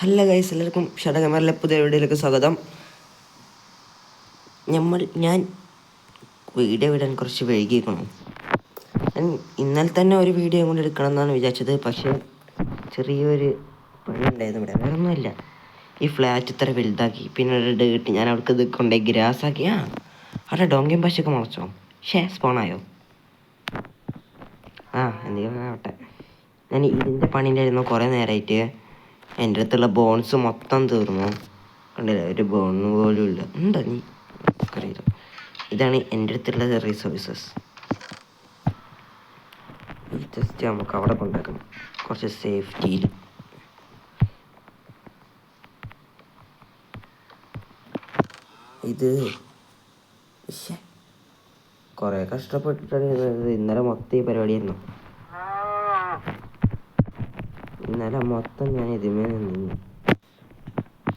Hello guys, എല്ലാവർക്കും ഷടകമറിലെ പുതിയ വീഡിയോയിലേക്ക് സ്വാഗതം. ഞാൻ വീഡിയോ വിടാൻ കുറച്ച് വൈകിക്കണം. ഞാൻ ഇന്നലെ തന്നെ ഒരു വീഡിയോ കൊണ്ട് എടുക്കണം എന്നാണ് വിചാരിച്ചത്. പക്ഷേ ചെറിയൊരു പണി ഉണ്ടായിരുന്നു ഇവിടെ. വേറെ ഒന്നുമില്ല, ഈ ഫ്ലാറ്റ് ഇത്ര വലുതാക്കി പിന്നെ ഒരു കിട്ടി ഞാൻ അവിടേക്ക് ഇത് കൊണ്ടുപോയി ഗ്രാസാക്കി. അവിടെ ഡോങ്കിയും പശയൊക്കെ മുളച്ചോ? സ്പോണായോ? എന്തെങ്കിലും ആവട്ടെ. ഞാൻ ഇതിൻ്റെ പണിയിലായിരുന്നു കുറേ നേരമായിട്ട്. എൻ്റെ അടുത്തുള്ള ബോൺസ് മൊത്തം തീർന്നു. കണ്ടില്ല, ഒരു ബോൺ പോലും ഇല്ല. ഉണ്ടോ നീ അറിയില്ല. ഇതാണ് എൻ്റെ അടുത്തുള്ള റിസോഴ്സസ്. ജസ്റ്റ് നമുക്ക് അവിടെ കൊണ്ടാക്കണം കുറച്ച് സേഫ്റ്റിയിൽ. ഇത് കുറേ കഷ്ടപ്പെട്ടിട്ടാണ് ഇന്നലെ മൊത്തം ഈ പരിപാടിയായിരുന്നു. ഇന്നലെ മൊത്തം ഞാൻ ഇതിമേ നിന്നു.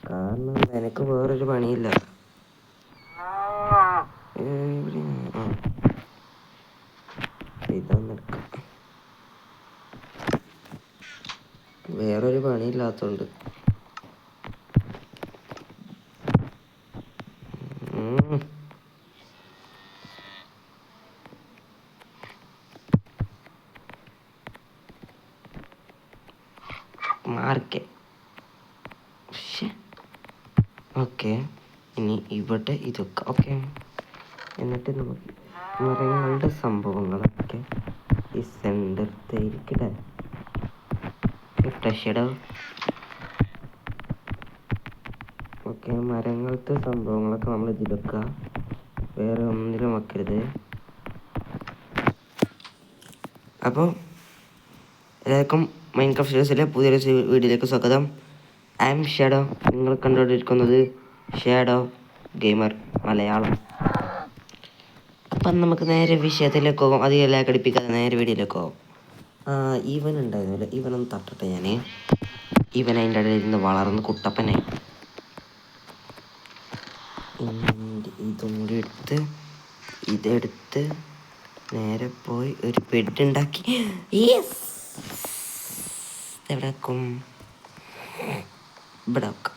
കാരണം എനിക്ക് വേറൊരു പണിയില്ല. ഇതൊന്നെടുക്കാം, വേറൊരു പണിയില്ലാത്തോണ്ട്. മാർക്കെ ഓക്കെ, ഇനി ഇവിടെ ഇതൊക്കെ ഓക്കെ. എന്നിട്ട് നമുക്ക് മരങ്ങളുടെ സംഭവങ്ങളൊക്കെ ഈ സെൻറ്ററിലേക്കിടെ കിട്ടശടോ. ഓക്കെ, മരങ്ങളത്തെ സംഭവങ്ങളൊക്കെ നമ്മൾ ഇതിലെക്കുക, വേറെ ഒന്നിലും വെക്കരുത്. അപ്പോൾ എല്ലാവർക്കും മൈൻക്രാഫ്റ്റ് സീരീസിലെ പുതിയൊരു വീഡിയോയിലേക്ക് സ്വാഗതം. I M shadow. നിങ്ങൾ കണ്ടുകൊണ്ടിരിക്കുന്നത് ഷാഡോ ഗെയിമർ മലയാളം. അപ്പം നമുക്ക് നേരെ വിഷയത്തിലേക്ക് പോകും. അധികം ലാഗ് അടിപ്പിക്കാതെ നേരെ വീഡിയോയിലേക്ക് പോകും. ഈവൻ ഉണ്ടായിരുന്നില്ല, ഈവനൊന്ന് തട്ടട്ടെ ഞാൻ. ഈവൻ അതിൻ്റെ ഇടയിൽ നിന്ന് വളർന്ന് കുട്ടപ്പനായി. ഇതും കൂടി എടുത്ത് ഇതെടുത്ത് നേരെ പോയി ഒരു ബെഡ് ഉണ്ടാക്കി. എവിടെ വെക്കും? ഇവിടെ വെക്കാം.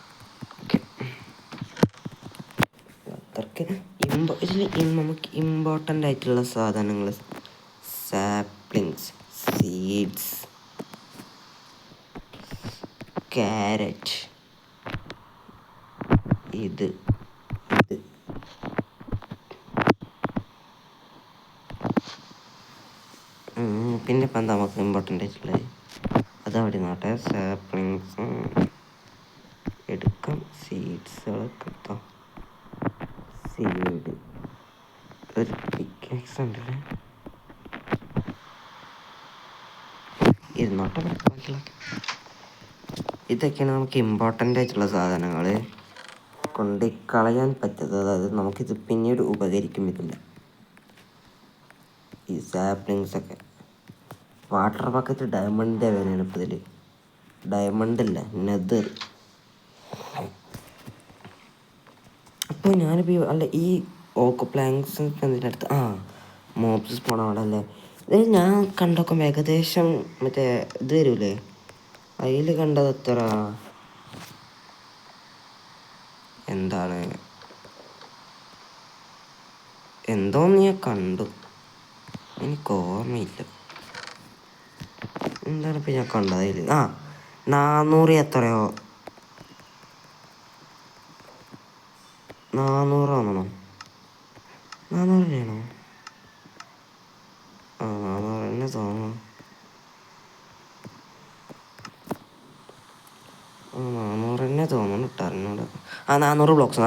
ഓക്കെ, അത്രയ്ക്ക് നമുക്ക് ഇമ്പോർട്ടൻ്റ് ആയിട്ടുള്ള സാധനങ്ങൾ: സാപ്ലിങ്സ്, സീഡ്സ്, ക്യാരറ്റ്, ഇത് പിന്നെ ഇപ്പം എന്താ നമുക്ക് ഇമ്പോർട്ടൻ്റ് ആയിട്ടുള്ളത്? അതവിടെ നോട്ടെ. സാപ്ലിങ്സ് എടുക്കാം, സീഡ്സുകളൊക്കെ എടുത്താം. സീഡ്, ഒരു പിക്കാക്സ് ഉണ്ടല്ലേ, ഇരുന്നോട്ടെ. ബാക്കിയുള്ളതൊക്കെ ഇതൊക്കെയാണ് നമുക്ക് ഇമ്പോർട്ടൻ്റ് ആയിട്ടുള്ള സാധനങ്ങൾ, കൊണ്ട് കളയാൻ പറ്റാത്തത്. അതായത് നമുക്കിത് പിന്നീട് ഉപകരിക്കും. ഇതില്ല ഈ സാപ്ലിങ്സൊക്കെ. വാട്ടർ ബക്കറ്റ് ഡയമണ്ടിൻ്റെ വിലയാണ് ഇപ്പോൾ ഇതിൽ. ഡയമണ്ട് അല്ല, നെതർ. അപ്പോൾ ഞാനിപ്പോൾ ഈ ഓക്ക് പ്ലാങ്ക്സ് എന്തിൻ്റെ അടുത്ത് മോബ്സ് സ്പോൺ അവിടെ അല്ലേ. ഇത് ഞാൻ കണ്ടൊക്കെ ഏകദേശം മറ്റേ ഇത് വരൂലേ, അതിൽ കണ്ടത് എത്ര, എന്താണ് എന്തോന്ന് ഞാൻ കണ്ടു, എനിക്ക് ഓർമ്മയില്ല. എന്താണ് ഇപ്പം ഞാൻ കണ്ടത് അതിൽ? 400 എത്രയോ, 400 ആണോ? 400 തന്നെയാണോ? 400 തന്നെ തോന്നുന്നു. 400 തന്നെ തോന്നുന്നു ഇട്ടറിഞ്ഞൂടെ. 400 ബ്ലോക്സ്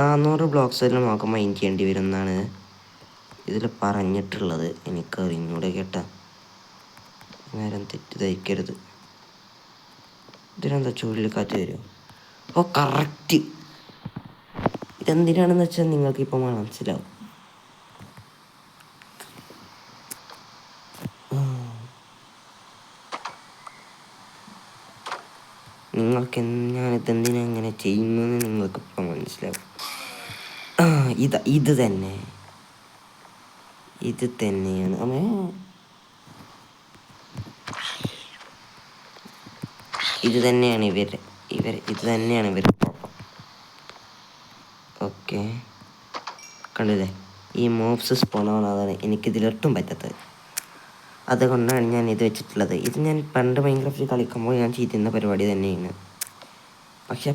400 ബ്ലോക്സിൽ നമുക്ക് മൈൻഡ് ചെയ്യേണ്ടി വരും എന്നാണ് ഇതിൽ പറഞ്ഞിട്ടുള്ളത്. എനിക്കറിഞ്ഞൂടെ കേട്ടാ, നേരം തെറ്റിദ്ധരിക്കരുത്. ഇതിനെന്താ ചുഴലിക്കാറ്റ് വരുമോ? കറക്റ്റ്. ഇതെന്തിനാണെന്ന് വെച്ചാൽ നിങ്ങൾക്കിപ്പോൾ മനസ്സിലാവും. ഞാനിതെന്തിനാ ഇങ്ങനെ ചെയ്യുന്നതെന്ന് നിങ്ങൾക്കിപ്പോൾ മനസ്സിലാവും. ഇത് തന്നെയാണ്. ഇത് തന്നെയാണ് ഇത് തന്നെയാണ് ഇവർ കുഴപ്പം. ഓക്കെ, കണ്ടില്ലേ, ഈ മോബ്സ് സ്പോൺ ആവുന്നതാണ് എനിക്കിതിലൊട്ടും പറ്റാത്തത്. അതുകൊണ്ടാണ് ഞാൻ ഇത് വെച്ചിട്ടുള്ളത്. ഇത് ഞാൻ പണ്ട് മൈൻക്രാഫ്റ്റ് കളിക്കുമ്പോൾ ഞാൻ ചെയ്തിരുന്ന പരിപാടി തന്നെയാണ്. പക്ഷെ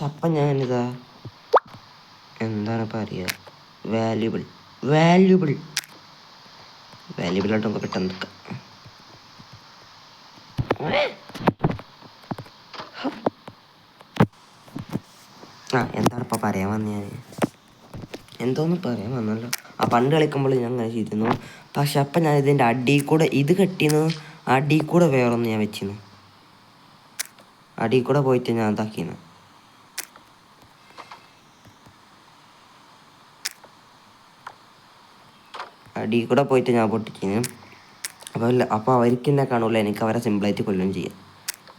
അപ്പം ഞാനിതാ എന്താണ് പറയുക, വാല്യുബിളായിട്ട് നമുക്ക് പെട്ടെന്ന് നിൽക്കാം. എന്താണ് ഇപ്പം പറയാൻ വന്നത്? ഞാൻ എന്തോന്ന് പറയാൻ വന്നല്ലോ. പണ്ട് കളിക്കുമ്പോൾ ഞാൻ അങ്ങനെ ചെയ്തിരുന്നു. പക്ഷെ അപ്പം ഞാൻ ഇതിൻ്റെ അടിയിൽ കൂടെ ഇത് കെട്ടിയിരുന്നു, അടിയിൽ കൂടെ വേറൊന്ന് ഞാൻ വെച്ചിരുന്നു. അടിയിൽ കൂടെ പോയിട്ട് ഞാൻ ഇതാക്കിയിരുന്നു. അടിയിൽ കൂടെ പോയിട്ട് ഞാൻ പൊട്ടിക്കുന്നു. അപ്പോൾ അവർക്ക് എന്നെ കാണൂല, എനിക്ക് അവരെ സിമ്പിളായിട്ട് കൊല്ലും ചെയ്യാം.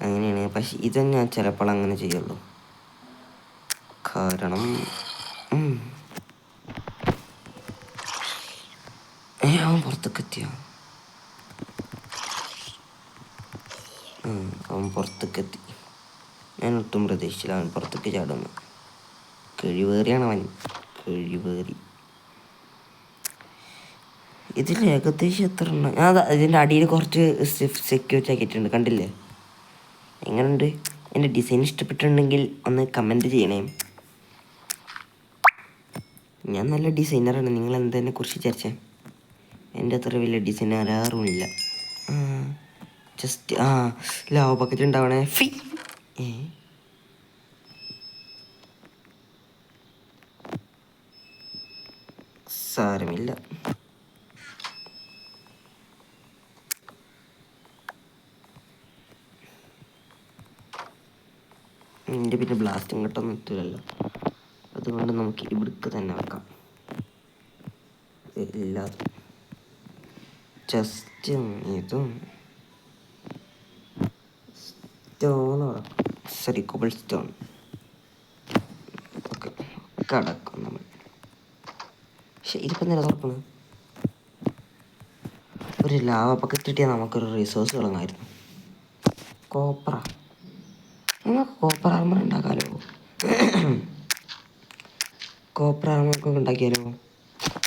അങ്ങനെയാണ്. പക്ഷെ ഇത് ഞാൻ ചിലപ്പോൾ അങ്ങനെ ചെയ്യുള്ളൂ. കാരണം അവൻ പുറത്തേക്ക് എത്തിയോ? അവൻ പുറത്തേക്ക് എത്തി. ഞാൻ ഒട്ടും പ്രതീക്ഷിച്ചില്ല അവൻ പുറത്തേക്ക് ചാടുന്നു. കഴിവേറിയാണ് അവൻ, കഴിവേറി. ഇതിൽ ഏകദേശം എത്ര എണ്ണം? ഞാൻ ഇതിൻ്റെ അടിയിൽ കുറച്ച് സെക്യൂരിറ്റി ആക്കിയിട്ടുണ്ട്, കണ്ടില്ലേ? എങ്ങനെയുണ്ട്? എൻ്റെ ഡിസൈൻ ഇഷ്ടപ്പെട്ടിട്ടുണ്ടെങ്കിൽ ഒന്ന് കമൻറ്റ് ചെയ്യണേ. ഞാൻ നല്ല ഡിസൈനറാണ്. നിങ്ങൾ എന്തിനെ കുറിച്ച് വിചാരിച്ചേ? എൻ്റെ അത്ര വലിയ ഡിസൈനർ ആരുമില്ല. ജസ്റ്റ് ലാവ ബക്കറ്റ് ഉണ്ടാവണേ. സാരമില്ല. എൻ്റെ പിന്നെ ബ്ലാസ്റ്റിംഗ് കിട്ടൊന്നും എത്തില്ലല്ലോ, അതുകൊണ്ട് നമുക്ക് ഇവിടേക്ക് തന്നെ വെക്കാം. എല്ലാതും ജസ്റ്റ് ഇതും സ്റ്റോൺ, കോബിൾ സ്റ്റോൺ ഓക്കെ കടക്കും നമ്മൾ. പക്ഷെ ഇതിപ്പോൾ നേരെ തുറക്കണം. ഒരു ലാവ ബക്കറ്റ് കിട്ടിയാൽ നമുക്കൊരു റിസോഴ്സ് തുടങ്ങാമായിരുന്നു. നമുക്ക് കോപ്പർ ആർമർ ഉണ്ടാക്കാമല്ലോ. കോപ്പർ ആർമറൊക്കെ ഉണ്ടാക്കിയാലോ.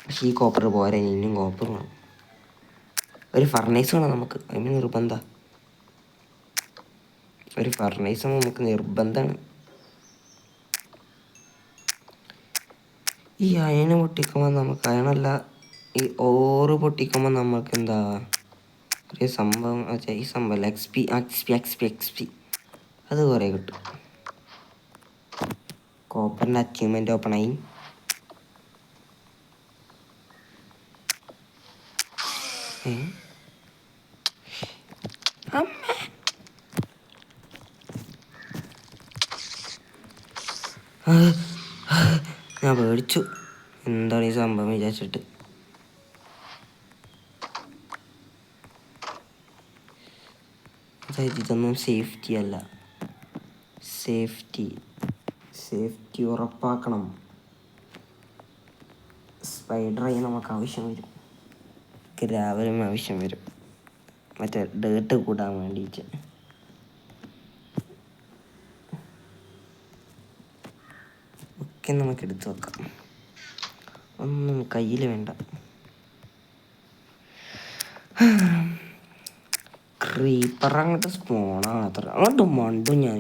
പക്ഷേ ഈ കോപ്പർ പോരാ, ഇനിയും കോപ്പർ വേണം. ഒരു ഫർണൈസ് വേണം നമുക്ക്, അതിന് നിർബന്ധമാണ്. ഒരു ഫർണൈസ് നമുക്ക് നിർബന്ധമാണ്. ഈ അയണ് പൊട്ടിക്കുമ്പോൾ നമുക്ക് അയണല്ല, ഈ ഓറ് പൊട്ടിക്കുമ്പോൾ നമുക്ക് എന്താ ഒരു സംഭവം, ഈ സംഭവം എക്സ്പി അത് കുറേ കിട്ടും. കോപ്പറിൻ്റെ അച്ചീവ്മെൻറ്റ് ഓപ്പണായി. ഞാൻ പേടിച്ചു, എന്താണ് ഈ സംഭവം വിചാരിച്ചിട്ട്. അതായത് ഇതൊന്നും സേഫ്റ്റി അല്ല. സേഫ്റ്റി ഉറപ്പാക്കണം. സ്പൈഡറായി നമുക്ക് ആവശ്യം വരും, ഗ്രാവലും ആവശ്യം വരും, മറ്റേ ഡേർട്ട് കൂടാൻ വേണ്ടിയിട്ട്. ഒക്കെ നമുക്ക് എടുത്ത് വെക്കാം, ഒന്നും കയ്യിൽ വേണ്ട. ക്രീപ്പർ അങ്ങോട്ട് സ്പോണാണ് അത്ര, അങ്ങോട്ട് മണ്ടും ഞാൻ.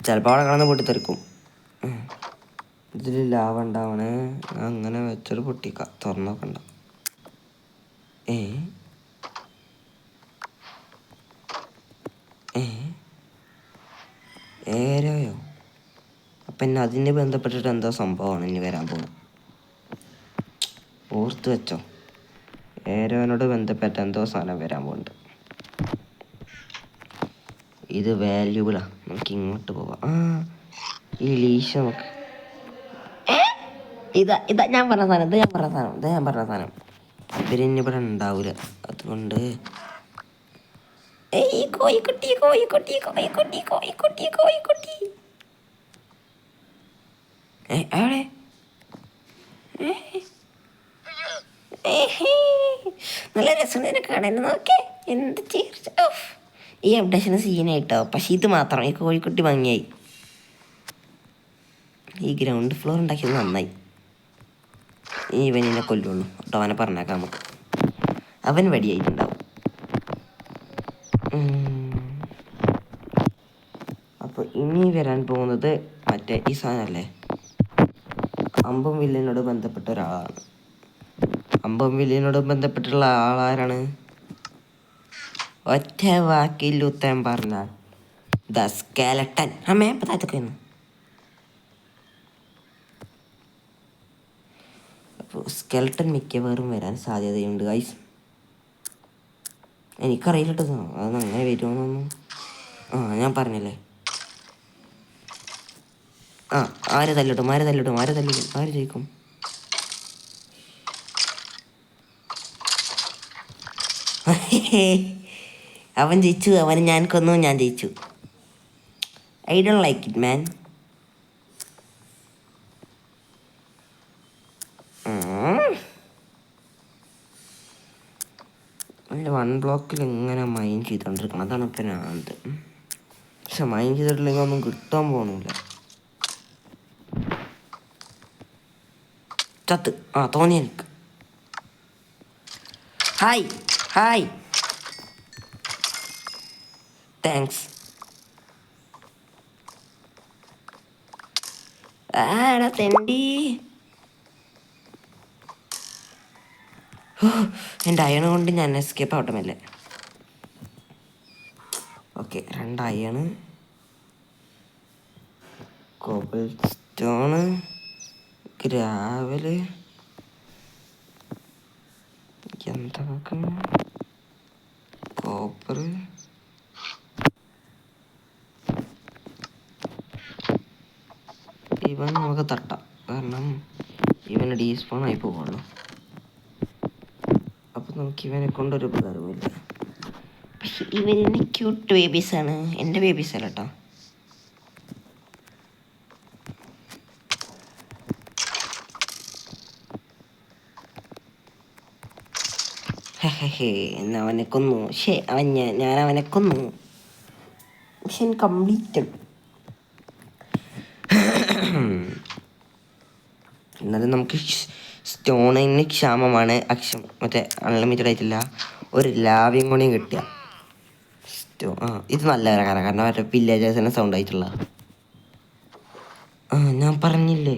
ചിലപ്പോൾ അവിടെ കിടന്ന് പൊട്ടിത്തെറിക്കും. ഇതിൽ ലാവ ഉണ്ടാവണേ, അങ്ങനെ വെച്ചൊരു പൊട്ടിക്ക തുറന്നോക്കണ്ട. ഏരോയോ? അപ്പം ഇനി അതിന് ബന്ധപ്പെട്ടിട്ട് എന്തോ സംഭവമാണ് ഇനി വരാൻ പോകുന്നത്, ഓർത്ത് വെച്ചോ. ഏരോനോട് ബന്ധപ്പെട്ട എന്തോ സാധനം വരാൻ പോകുന്നുണ്ട്. ഇത് വാല്യൂബിളാ, നമുക്ക് ഇങ്ങോട്ട് പോവാം. ഈ ലീശ നമുക്ക് ഇതാ ഞാൻ പറഞ്ഞ സാധനം ഇവരിനി ഇവിടെ ഉണ്ടാവില്ല. അതുകൊണ്ട് കോഴിക്കുട്ടി എവിടെ നല്ല രസമുണ്ട് കാണാൻ. നോക്കേ എന്ത് ചേർച്ച. ഈ അപ്ഡേഷന് സീനായിട്ടോ. പക്ഷെ ഇത് മാത്രം ഈ കോഴിക്കുട്ടി ഭംഗിയായി. ഈ ഗ്രൗണ്ട് ഫ്ലോർ ഉണ്ടാക്കിയത് നന്നായി. ഇവനെ കൊല്ലുള്ളൂ കേട്ടോ. അവനെ പറഞ്ഞേക്കാം നമുക്ക്. അവൻ വടിയായിട്ടുണ്ടാവും. അപ്പോൾ ഇനി വരാൻ പോകുന്നത് മറ്റേ ഈ സാധനമല്ലേ, അമ്പും വില്ലിനോട് ബന്ധപ്പെട്ട ഒരാളാണ്. അമ്പും വില്ലിനോട് ബന്ധപ്പെട്ടുള്ള ആളാരാണ്? ഒറ്റ വാക്കിൽ ഉത്തരം പറഞ്ഞാൽ ദ സ്കെലട്ടൻ. അമ്മേ പതാത്തൊക്കെ. അപ്പോൾ സ്കെലട്ടൻ മിക്കവാറും വരാൻ സാധ്യതയുണ്ട് ഗൈസ്. എനിക്കറിയില്ല കേട്ടോ അതൊന്നും അങ്ങനെ വരുമോന്നൊന്നും. ഞാൻ പറഞ്ഞല്ലേ. ആര് തല്ലിടും ആര് ജയിക്കും? അവൻ ജയിച്ചു. അവന് ഞാൻ കൊന്നു, ഞാൻ ജയിച്ചു. I don't like it man. അല്ല, 1 ബ്ലോക്കിൽ ഇങ്ങനെ മൈൻഡ് ചെയ്തോണ്ടിരിക്കണം. അതാണ് ഇപ്പം ഞാനത്. പക്ഷെ മൈൻഡ് ചെയ്തിട്ടില്ലെങ്കിൽ ഒന്നും കിട്ടാൻ പോകണില്ല. ചത്ത് തോന്നി എനിക്ക്. Hi thanks. ആടാ തെണ്ടി. എൻ്റെ അയണ് കൊണ്ട് ഞാൻ എസ്കേപ്പ് ആവട്ടമല്ലേ. Okay, 2 iron, cobblestone, gravel, എന്താ കോപ്പർ, ഇവൻ നമുക്ക് തട്ടാം. കാരണം ഇവന് ഡീസ്പോൺ ആയി പോകുള്ളൂ. അപ്പം നമുക്ക് ഇവനെ കൊണ്ടൊരു ഉപകാരമില്ല. പക്ഷെ ഇവന് ക്യൂട്ട് ബേബീസാണ്. എൻ്റെ ബേബീസ് അല്ല കേട്ടോ. എന്നാ അവനെ കൊന്നു. ഞാൻ അവനെ കൊന്നു. Mission completed. എന്നാലും നമുക്ക് സ്റ്റോണിന് ക്ഷാമമാണ്. മറ്റേ അൺലിമിറ്റഡ് ആയിട്ടില്ല. ഒരു ലാവിയും കൂടിയും കിട്ടുക. ഇത് നല്ല കാരണം മറ്റേ വില്ലേജേഴ്സിനെ സൗണ്ട് ആയിട്ടുള്ള. ഞാൻ പറഞ്ഞില്ലേ.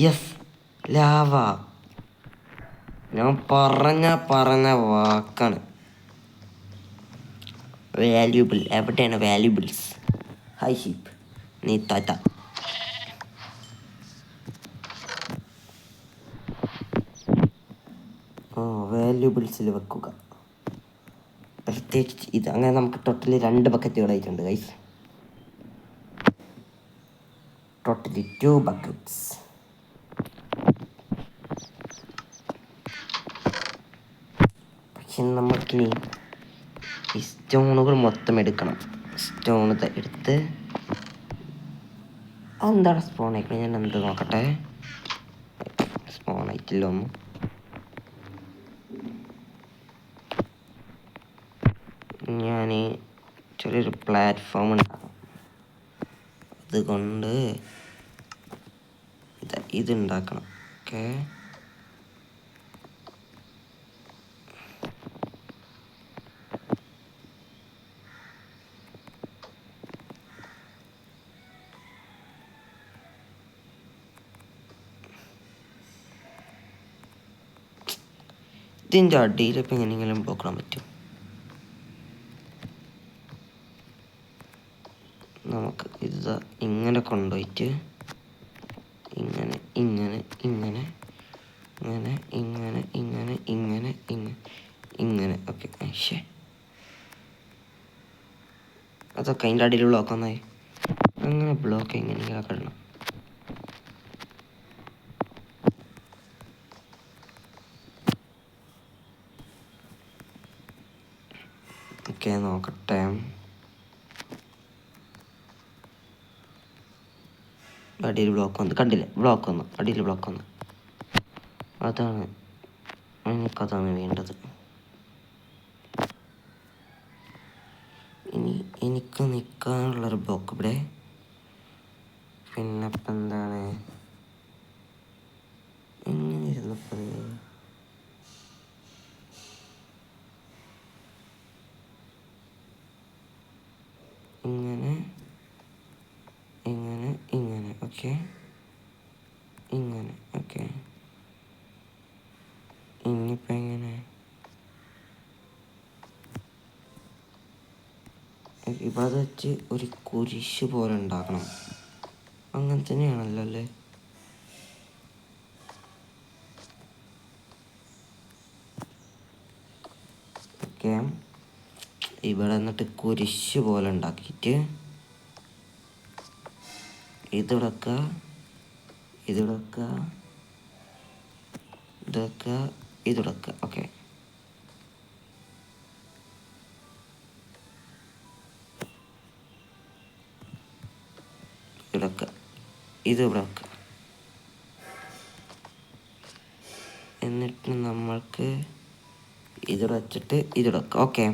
Yes lava. ഞാൻ പറഞ്ഞ വാക്കാണ്. വാല്യൂബിൾ. എവിടെയാണ് വാല്യൂബിൾസ്? ഹായ് ഷീപ്പ്, നീ താത്ത. വാല്യൂബിൾസിൽ വെക്കുക. പ്രത്യേകിച്ച് ഇത്. അങ്ങനെ നമുക്ക് ടോട്ടലി 2 ബക്കറ്റുകളായിട്ടുണ്ട് ഗൈസ്. Totally 2 buckets. പക്ഷെ നമുക്കിനി ഈ സ്റ്റോണുകൾ മൊത്തം എടുക്കണം. സ്റ്റോൺ എടുത്ത് എന്താണ് സ്പോൺ ആയിക്കണം? ഞാൻ എന്ത് നോക്കട്ടെ. സ്പോൺ ആയിട്ടില്ല ഒന്നും. ഞാൻ ചെറിയൊരു പ്ലാറ്റ്ഫോം ഉണ്ടാക്കും. അതുകൊണ്ട് ഇതുണ്ടാക്കണം. ഓക്കെ, ഇതിൻ്റെ അടിയിൽ ഇപ്പം എങ്ങനെയെങ്കിലും ബ്ലോക്ക് ഇടാൻ പറ്റും. നമുക്ക് ഇത് ഇങ്ങനെ കൊണ്ടുപോയിട്ട് ഇങ്ങനെ ഇങ്ങനെ ഇങ്ങനെ ഇങ്ങനെ ഇങ്ങനെ ഇങ്ങനെ ഇങ്ങനെ ഇങ്ങനെ ഇങ്ങനെ. ഓക്കെ, ശേ, അതൊക്കെ അതിൻ്റെ അടിയിൽ ബ്ലോക്ക് ഒന്നായി. അങ്ങനെ ബ്ലോക്ക് എങ്ങനെയെങ്കിലും ആക്കണം. ഓക്കെ, നോക്കട്ടെ. അടിയിൽ ബ്ലോക്ക് വന്നു, കണ്ടില്ല, ബ്ലോക്ക് വന്നു, അടിയിൽ ബ്ലോക്ക് വന്നു. അതാണ് എനിക്കതാണ് വേണ്ടത്. ഇനി എനിക്ക് നിൽക്കാനുള്ളൊരു ബ്ലോക്ക് ഇവിടെ. പിന്നെ ഇപ്പം എന്താണ്, എങ്ങനെ ഇരുന്നപ്പോൾ ഇങ്ങനെ ഇങ്ങനെ ഇങ്ങനെ, ഓക്കെ, ഇങ്ങനെ, ഓക്കെ. ഇനിയിപ്പോൾ എങ്ങനെ, ഇവിടെ വെച്ച് ഒരു കുരിശ് പോലെ ഉണ്ടാക്കണം. അങ്ങനെ തന്നെയാണല്ലോ അല്ലേ? ഓക്കെ, ഇവിടെ എന്നിട്ട് കുരിശ് പോലെ ഉണ്ടാക്കിയിട്ട് ഇതിവിടെ വെക്കുക, ഇതിവിടെ വെക്കുക, ഇത് വെക്കുക, ഇതിവിടെ വെക്കുക. ഓക്കെ, ഇവിടെ വെക്കുക, ഇത് ഇവിടെ വെക്കുക. എന്നിട്ട് നമ്മൾക്ക് ഇതിവിടെ വെച്ചിട്ട് ഇതിവിടെ വെക്കുക. ഓക്കെ,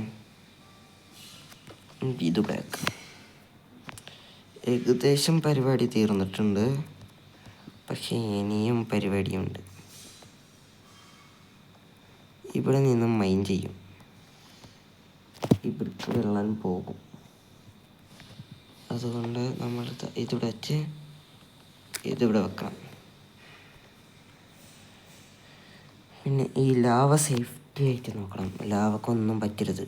ഇതിവിടെ വെക്കുക. ഏകദേശം പരിപാടി തീർന്നിട്ടുണ്ട്, പക്ഷേ ഇനിയും പരിപാടിയുണ്ട്. ഇവിടെ നിന്നും മൈൻ ചെയ്യും, ഇവിടേക്ക് വെള്ളം പോകും. അതുകൊണ്ട് നമ്മൾ ഇതിവിടെ വെച്ച് ഇതിവിടെ വെക്കണം. പിന്നെ ഈ ലാവ സേഫ്റ്റി ആയിട്ട് നോക്കണം, ലാവക്കൊന്നും പറ്റരുത്.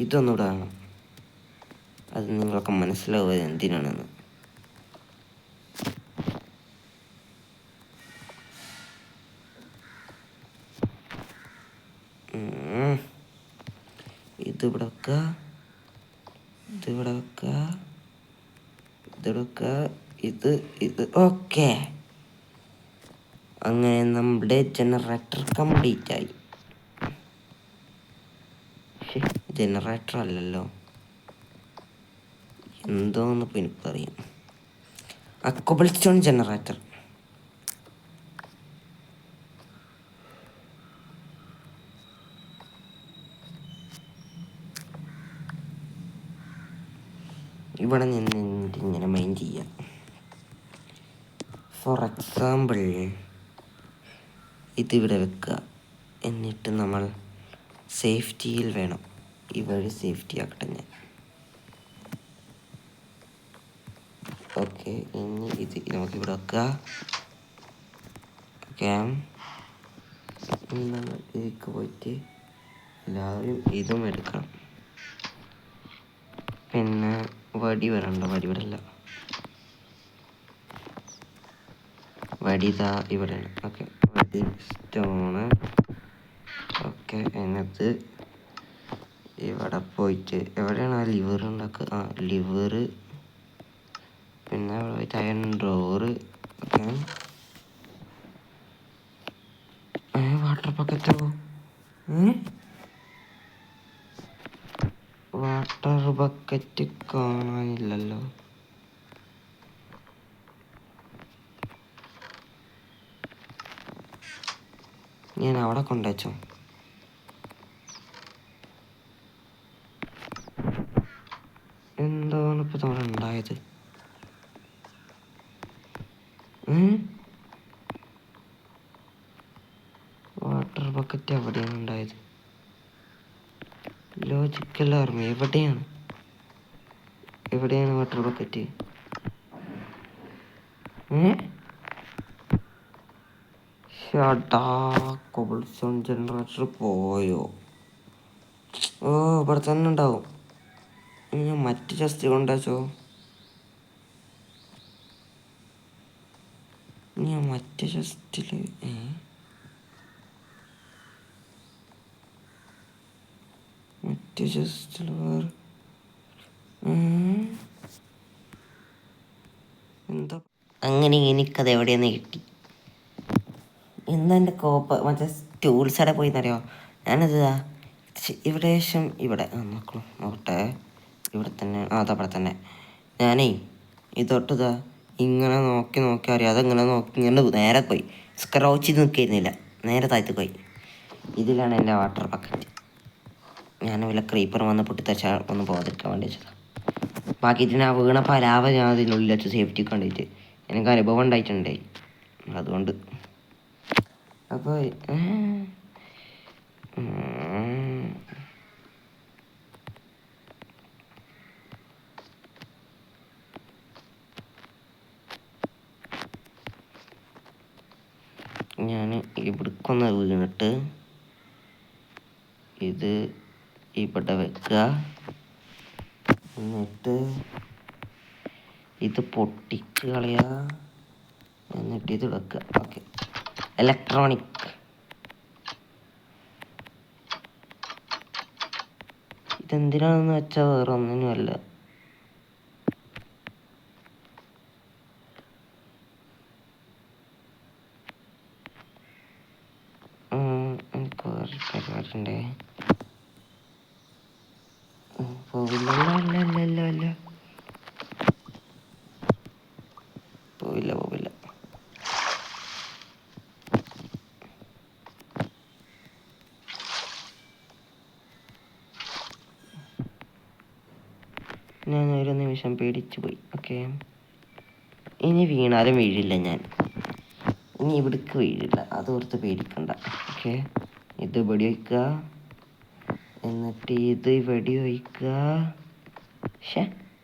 ഇതൊന്നുകൂടെ വേണം, അത് നിങ്ങൾക്ക് മനസ്സിലാവുക എന്തിനാണെന്ന്. ഇതിവിടെ വെക്കുക, ഇതിവിടെ വെക്കുക, ഇതിവിടെ വെക്കുക, ഇത് ഓക്കെ. അങ്ങനെ നമ്മുടെ ജനറേറ്റർ കംപ്ലീറ്റ് ആയി. ജനറേറ്റർ അല്ലല്ലോ, എന്തോന്ന് ഇപ്പം എനിക്കറിയാം. Cobble stone generator. ഇവിടെ നിന്ന് ഇങ്ങനെ മൈൻഡ് ചെയ്യാം. ഫോർ എക്സാമ്പിൾ ഇതിവിടെ വെക്കുക, എന്നിട്ട് നമ്മൾ സേഫ്റ്റിയിൽ വേണം, ഈ വഴി സേഫ്റ്റി ആക്കട്ടെ ഞാൻ. ഓക്കെ, ഇനി ഇത് നമുക്കിവിടെ വെക്കുക. ഓക്കെ, ഇനി നമ്മൾ ഇതിലേക്ക് പോയിട്ട് എല്ലാവരും ഇതും എടുക്കണം. പിന്നെ വടി വരണ്ട, വടി വിടല്ല, വടിതാ ഇവിടെയാണ്. ഓക്കെ, വടി സ്റ്റോണ്. ഓക്കെ, എന്നിട്ട് ഇവിടെ പോയിട്ട് എവിടെയാണ് ആ ലിവർ ഉണ്ടാക്കുക? ആ ലിവർ. പിന്നെ അവിടെ പോയിട്ട് അയൺ ഡ്രോവർ. ഓക്കെ, വാട്ടർ ബക്കറ്റോ? വാട്ടർ ബക്കറ്റ് കാണാനില്ലല്ലോ. ഞാൻ അവിടെ കൊണ്ടുവച്ചോ? എന്താണ് ഇപ്പം അവിടെ ഉണ്ടായത്? വാട്ടർ ബക്കറ്റ് എവിടെയാണ് ഉണ്ടായത്? ലോജിക്കൽ ആർമി എവിടെയാണ്? എവിടെയാണ് വാട്ടർ ബക്കറ്റ്? ഷടാ, കോബിൾ സ്റ്റോൺ ജനറേറ്റർ പോയോ? ഓ, ഇവിടെ തന്നെ ഉണ്ടാവും. ഞാൻ മറ്റ് ചെസ്റ്റ് കൊണ്ടുവച്ചോ? ഞാൻ മറ്റേ ചെസ്റ്റിൽ മറ്റേ ചെസ്റ്റിൽ വേറെ എന്താ? അങ്ങനെ എനിക്കത് എവിടെയെന്ന് കിട്ടി. എന്താ എൻ്റെ കോപ്പ മറ്റേ ടൂൾസ് അവിടെ പോയി എന്നറിയോ? ഞാനത് ഏകദേശം ഇവിടെ നോക്കട്ടെ, ഇവിടെ തന്നെ, അതവിടെ തന്നെ. ഞാനേ ഇതൊട്ടതാ ഇങ്ങനെ നോക്കി അറിയാതെ ഇങ്ങനെ നോക്കി ഇങ്ങനെ നേരെ പോയി സ്ക്രൗച്ച് ചെയ്ത് നിൽക്കുന്നില്ല, നേരെ താഴ്ത്തി പോയി. ഇതിലാണ് എൻ്റെ വാട്ടർ ബക്കറ്റ്. ഞാൻ വല്ല ക്രീപ്പർ വന്ന് പൊട്ടിത്തച്ചാൽ ഒന്ന് പോകാതിരിക്കാൻ വേണ്ടി വെച്ചതാണ്. ബാക്കി ഇതിന് ആ വീണ പരാവ ഞാൻ അതിനുള്ളിൽ വെച്ച് സേഫ്റ്റി കണ്ടിട്ട് എനിക്ക് അനുഭവം ഉണ്ടായിട്ടുണ്ടേ, അതുകൊണ്ട്. അപ്പോൾ ഞാൻ ഇവിടേക്കൊന്ന് വീണിട്ട് ഇത് ഇവിടെ വെക്കുക, എന്നിട്ട് ഇത് പൊട്ടിച്ച് കളയുക, എന്നിട്ട് ഇത് വെക്കുക. Okay, electronic. ഇതെന്തിനാണെന്ന് വെച്ചാൽ വേറെ ഒന്നിനുമല്ല. എനിക്ക് വേറെ പരിപാടി ഉണ്ടേ. പോവില്ല, പോവില്ല. ഞാൻ ഒരു നിമിഷം പേടിച്ചു പോയി. ഓക്കെ, ഇനി വീണാലും വീഴില്ല ഞാൻ. ഇനി ഇവിടേക്ക് വീഴില്ല, അതോർത്ത് പേടിക്കണ്ട. ഓക്കെ, ഇത് വെടി വയ്ക്കുക, എന്നിട്ട് ഇത് വെടി വയ്ക്കുക.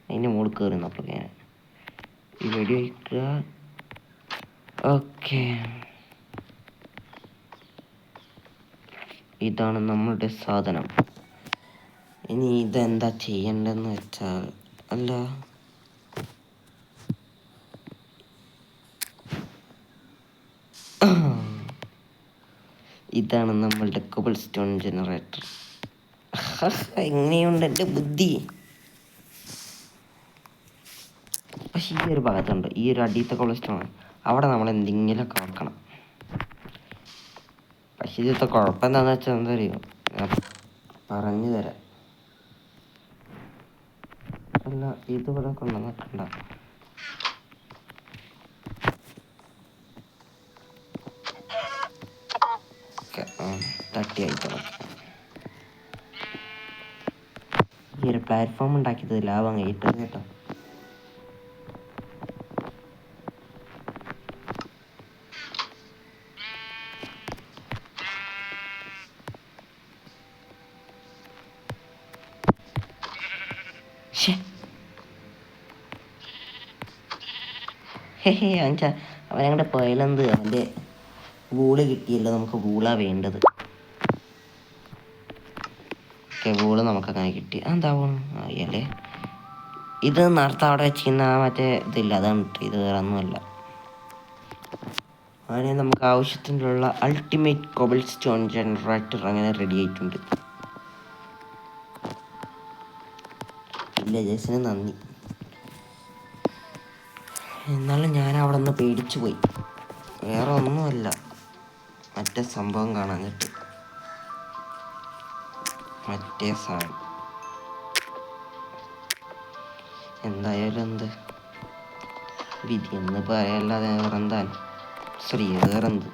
അതിൻ്റെ മുകളിൽ കയറി നോക്കുക. ഞാൻ ഈ വെടി വയ്ക്കുക. ഓക്കെ, ഇതാണ് നമ്മളുടെ സാധനം. ഇനി ഇതെന്താ ചെയ്യേണ്ടതെന്ന് വെച്ചാൽ, ഇതാണ് നമ്മളുടെ കോബിൾ സ്റ്റോൺ ജനറേറ്റർ. എങ്ങനെയുണ്ട് എൻ്റെ ബുദ്ധി? പക്ഷെ ഈ ഒരു ഭാഗത്തുണ്ട്, ഈ ഒരു അടിയത്തെ കോബിൾ സ്റ്റോൺ, അവിടെ നമ്മൾ എന്തെങ്കിലുമൊക്കെ ആക്കണം. പക്ഷെ ഇതിലത്തെ കുഴപ്പം എന്താണെന്ന് വെച്ചാൽ എന്താ അറിയോ, പറഞ്ഞു തരാം. ഇതിവിടെ കൊണ്ട് നിൽക്കണ്ട. തട്ടിയായിട്ട് ഈ ഒരു പ്ലാറ്റ്ഫോം ഉണ്ടാക്കിയത് ലാഭം കിട്ടും കേട്ടോ. അവനങ്ങോട്ട് പോയാലെന്ത്, അവൻ്റെ വൂള് കിട്ടിയല്ലോ. നമുക്ക് വൂളാ വേണ്ടത്. ഓക്കെ, വൂള് നമുക്കങ്ങനെ കിട്ടി. എന്താവും അറിയാലേ. ഇത് നേരത്തെ അവിടെ വെച്ചിരുന്ന മറ്റേ ഇതില്ല, അതാണ് ഇത് വേറെ ഒന്നുമല്ല. അങ്ങനെ നമുക്ക് ആവശ്യത്തിനുള്ള അൾട്ടിമേറ്റ് കോബിൾ സ്റ്റോൺ ജനറേറ്റർ അങ്ങനെ റെഡി ആയിട്ടുണ്ട്. വില്ലേജേഴ്സിന് നന്ദി. എന്നാലും ഞാൻ അവിടെ നിന്ന് പേടിച്ചു പോയി, വേറെ ഒന്നുമല്ല, മറ്റേ സംഭവം കാണാഞ്ഞിട്ട്. മറ്റേ സാധനം എന്തായാലും എന്ത് വിധി എന്ന് പറയല്ലാതെ വേറെന്താൻ. വേറെന്ത്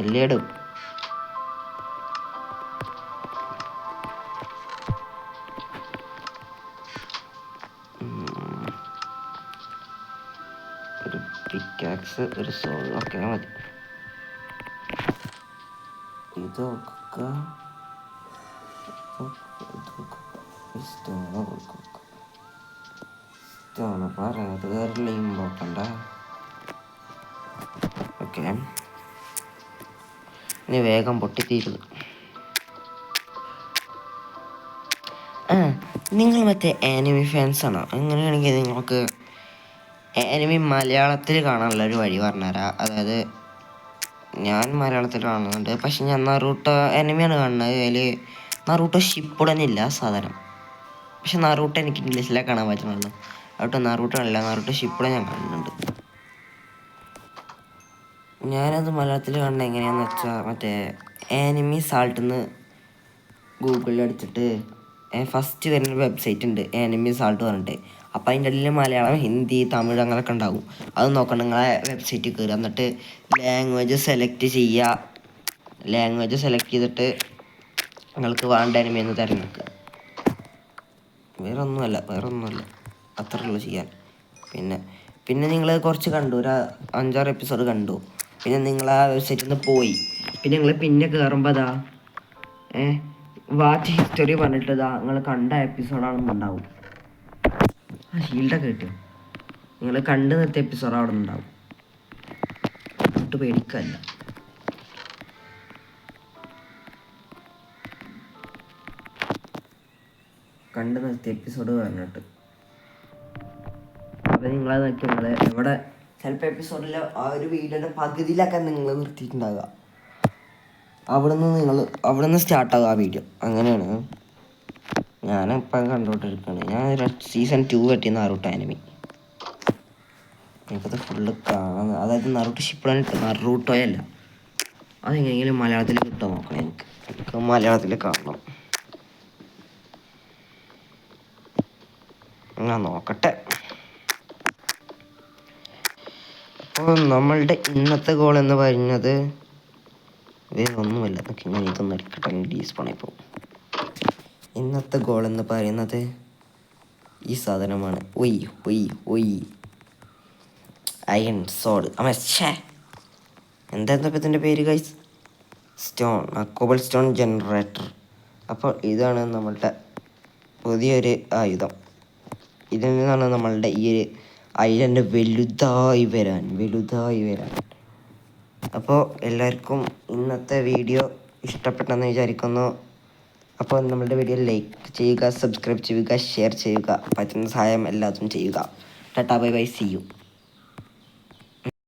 എല്ലായിടും. ഒരു പിക്കാക്സ്, ഒരു സോൾ, ഒക്കെ മതി. ഇതൊക്കെ സ്റ്റോണ് പറയുന്നത് വേറെ ഇമ്പോർട്ടൻ്റാ. ഓക്കെ, ഇനി വേഗം പൊട്ടിത്തീരുത്. നിങ്ങൾ മറ്റേ ആനിമി ഫാൻസാണോ? അങ്ങനെയാണെങ്കിൽ നിങ്ങൾക്ക് ആനിമി മലയാളത്തിൽ കാണാനുള്ള ഒരു വഴി പറഞ്ഞുതരാം. അതായത് ഞാൻ മലയാളത്തിൽ കാണുന്നുണ്ട്, പക്ഷെ ഞാൻ നറൂട്ടോ ആനിമിയാണ് കാണുന്നത്. അതിൽ നറൂട്ടോ ഷിപ്പുഡൻ ഇല്ല സാധനം. പക്ഷെ നറൂട്ടോ എനിക്ക് ഇംഗ്ലീഷിലേ കാണാൻ പറ്റുന്നുള്ളൂ. അതുകൊണ്ട് നറൂട്ടോ അല്ല, നറൂട്ടോ ഷിപ്പുഡൻ ഞാൻ കാണുന്നുണ്ട്. ഞാനത് മലയാളത്തിൽ കാണുന്നത് എങ്ങനെയാണെന്ന് വെച്ചാൽ മറ്റേ ആനിമി സാൾട്ടെന്ന് ഗൂഗിളിൽ അടിച്ചിട്ട് ഫസ്റ്റ് വരുന്ന വെബ്സൈറ്റ് ഉണ്ട് ആനിമി സാൾട്ട് പറഞ്ഞിട്ട്. അപ്പോൾ അതിൻ്റെ ഇടയിൽ മലയാളം, ഹിന്ദി, തമിഴ് അങ്ങനെയൊക്കെ ഉണ്ടാവും. അത് നോക്കണം. നിങ്ങളെ വെബ്സൈറ്റിൽ കയറുക, എന്നിട്ട് ലാംഗ്വേജ് സെലക്ട് ചെയ്യുക. ലാംഗ്വേജ് സെലക്ട് ചെയ്തിട്ട് നിങ്ങൾക്ക് വേണ്ട അനിമി എന്ന് തിരഞ്ഞെടുക്കുക. വേറെ ഒന്നുമല്ല അത്രേ ഉള്ളൂ ചെയ്യാൻ. പിന്നെ നിങ്ങൾ കുറച്ച് കണ്ടു, ഒരു 5-6 എപ്പിസോഡ് കണ്ടു. പിന്നെ നിങ്ങൾ ആ വെബ്സൈറ്റിൽ നിന്ന് പോയി. പിന്നെ കയറുമ്പോൾ വാച്ച് ഹിസ്റ്ററി പറഞ്ഞിട്ട് നിങ്ങൾ കണ്ട എപ്പിസോഡാണെന്ന് ഉണ്ടാവും. ആ ഷീൽഡൊക്കെ കിട്ടും. നിങ്ങൾ കണ്ടു നിർത്തിയ എപ്പിസോഡ് അവിടെ നിന്നുണ്ടാവും. ഒട്ട് പേടിക്കല്ല. കണ്ടു നിർത്തിയ എപ്പിസോഡ് പറഞ്ഞിട്ട് അപ്പം നിങ്ങളത് നോക്കി നിങ്ങൾ എവിടെ ചിലപ്പോൾ എപ്പിസോഡിൽ ആ ഒരു വീഡിയോയുടെ പകുതിയിലൊക്കെ നിങ്ങൾ നിർത്തിയിട്ടുണ്ടാകുക. അവിടെ നിന്ന് സ്റ്റാർട്ടാകുക ആ വീഡിയോ. അങ്ങനെയാണ് ഞാനിപ്പം കണ്ടുകൊണ്ടിരിക്കുകയാണ്. ഞാൻ സീസൺ 2 പറ്റി നാറൂട്ടോ ആനിമി. എനിക്കത് ഫുള്ള് കാണാൻ, അതായത് നറൂട്ടോ ഷിപ്പുഡൻ, നറൂട്ടോയല്ല. അതെങ്ങനെയെങ്കിലും മലയാളത്തിൽ കിട്ടാൻ നോക്കണം. എനിക്ക് മലയാളത്തിൽ കാണണം. ഞാൻ നോക്കട്ടെ. അപ്പോൾ നമ്മളുടെ ഇന്നത്തെ ഗോൾ എന്ന് പറയുന്നത് വേറെ ഒന്നുമല്ല. ഞാൻ ഇതൊന്നും എടുക്കട്ടെ, ഡീസ്പോണായി പോകും. ഇന്നത്തെ ഗോൾ എന്ന് പറയുന്നത് ഈ സാധനമാണ്. ഒയ് അയൺ സോഡ്. എന്തായിരുന്നു ഇപ്പം ഇതിൻ്റെ പേര് ഗൈസ്? കോബൽ stone generator. അപ്പോൾ ഇതാണ് നമ്മളുടെ പുതിയൊരു ആയുധം. ഇതിൽ നിന്നാണ് നമ്മളുടെ ഈ ഒരു ഐലൻഡ് വലുതായി വരാൻ. അപ്പോൾ എല്ലാവർക്കും ഇന്നത്തെ വീഡിയോ ഇഷ്ടപ്പെട്ടെന്ന് വിചാരിക്കുന്നു. അപ്പോൾ നമ്മളുടെ വീഡിയോ ലൈക്ക് ചെയ്യുക, സബ്സ്ക്രൈബ് ചെയ്യുക, ഷെയർ ചെയ്യുക, പറ്റുന്ന സഹായം എല്ലാതും ചെയ്യുക. Tata bye bye, see U.